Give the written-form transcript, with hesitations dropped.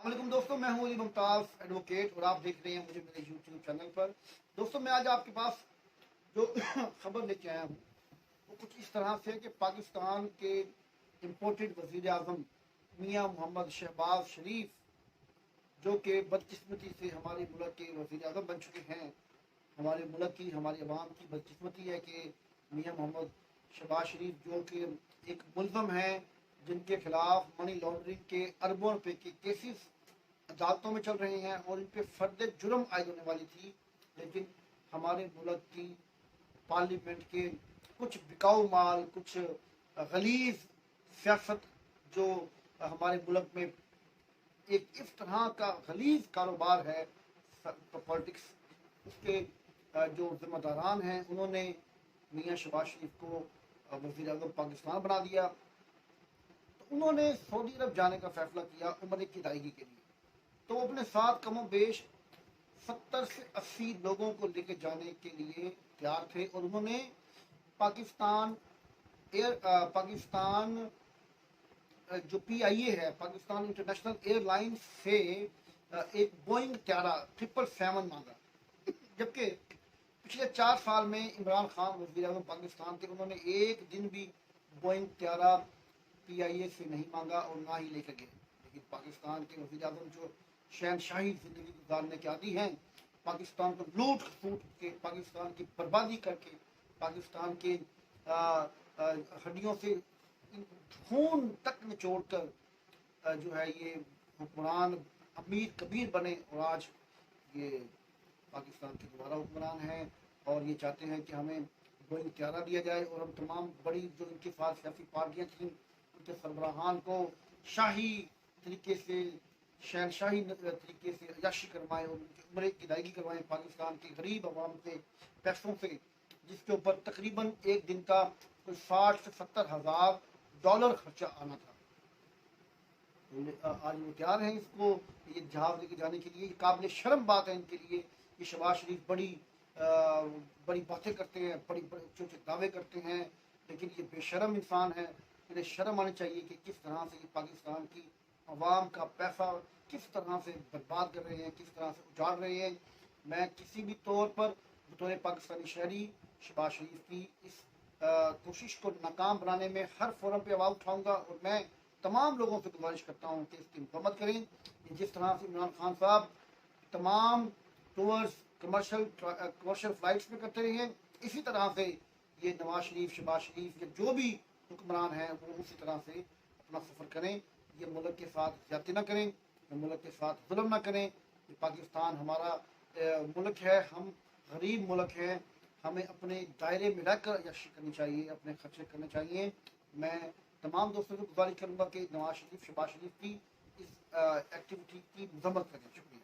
अस्सलामुअलैकुम दोस्तों, मैं हूं अली मुमताज़ एडवोकेट और आप देख रहे हैं मुझे मेरे यूट्यूब चैनल पर। दोस्तों, मैं आज आपके पास जो खबर लेके आया हूं वो कुछ इस तरह से कि पाकिस्तान के इम्पोर्टेड वज़ीर आज़म मियाँ मोहम्मद शहबाज शरीफ, जो कि बदकिस्मती से हमारे मुल्क के वज़ीर आज़म बन चुके हैं। हमारे मुल्क की, हमारी अवाम की बदकिस्मती है कि मियाँ मोहम्मद शहबाज शरीफ जो कि एक मुलज़म हैं, जिनके खिलाफ मनी लॉन्ड्रिंग के अरबों रुपए के केसेस अदालतों में चल रहे हैं और इन पर फर्द जुर्म आयद होने वाली थी, लेकिन हमारे मुल्क की पार्लियामेंट के कुछ बिकाऊ माल, कुछ गलीज सियासत जो हमारे मुल्क में एक इस तरह का गलीज कारोबार है पॉलिटिक्स, उसके जो जिम्मेदारान हैं उन्होंने मियाँ शहबाज शरीफ को वज़ीर आज़म पाकिस्तान बना दिया। तो उन्होंने सऊदी अरब जाने का फैसला किया उम्र की अदायगी के लिए। तो अपने साथ कमो बेश 70 से 80 लोगों को लेकर जाने के लिए तैयार थे और उन्होंने पाकिस्तान जो PIA है, पाकिस्तान इंटरनेशनल एयरलाइंस से एक बोइंग त्यारा 777 मांगा। जबकि पिछले 4 साल में इमरान खान वज़ीर आज़म पाकिस्तान थे, उन्होंने एक दिन भी बोइंग त्यारा PIA से नहीं मांगा और ना ही लेकर गए। लेकिन पाकिस्तान के वज़ीर आज़म जो शहनशाही ज़िंदगी गुजारने के आदी हैं, पाकिस्तान को लूट फूट के, पाकिस्तान की बर्बादी करके, पाकिस्तान के हड्डियों से खून तक निचोड़ कर जो है ये हुक्मरान अमीर कबीर बने और आज ये पाकिस्तान के दोबारा हुक्मरान हैं और ये चाहते हैं कि हमें बोइंग त्यारा दिया जाए और हम तमाम बड़ी जो इनके साथ सियासी पार्टियाँ थीं उनके सरबराहान को शाही तरीके से, शहनशाही तरीके से अयाशी करवाएं और उनकी उम्र की अदायगी करवाएं पाकिस्तान के गरीब आवाम से पैसों से, जिसके ऊपर तकरीबन एक दिन का कोई 60 से 70 हज़ार डॉलर खर्चा आना था। आज वो तैयार हैं इसको ये जहाज लेके जाने के लिए। काबिल शर्म बात है इनके लिए कि शहबाज शरीफ बड़ी बातें करते हैं, बड़ी ऊँचे ऊँचे दावे करते हैं, लेकिन ये बेशरम इंसान है। इन्हें शर्म आनी चाहिए कि किस तरह से ये पाकिस्तान की अवाम का पैसा किस तरह से बर्बाद कर रहे हैं, किस तरह से उजाड़ रहे हैं। मैं किसी भी तौर पर बतौर पाकिस्तानी शहरी शहबाज शरीफ की इस कोशिश को नाकाम बनाने में हर फोरम पे आवाज़ उठाऊंगा और मैं तमाम लोगों से गुजारिश करता हूँ कि इसकी मरम्मत करें। जिस तरह से इमरान खान साहब तमाम टूर्स कमर्शियल फ्लाइट्स में करते रहे हैं, इसी तरह से ये नवाज शरीफ, शहबाज शरीफ या जो भी हुक्मरान हैं वो उसी तरह से अपना सफ़र करें। ये मुल्क के साथ ज्यादती ना करें, ये मुल्क के साथ जुल्म ना करें। ये पाकिस्तान हमारा मुल्क है, हम गरीब मुल्क हैं, हमें अपने दायरे में रहकर अय्याशी करनी चाहिए, अपने खर्चे करने चाहिए। मैं तमाम दोस्तों को गुजारिश करूँगा कि नवाज शरीफ, शहबाज शरीफ की इस एक्टिविटी की मजम्मत करें। शुक्रिया।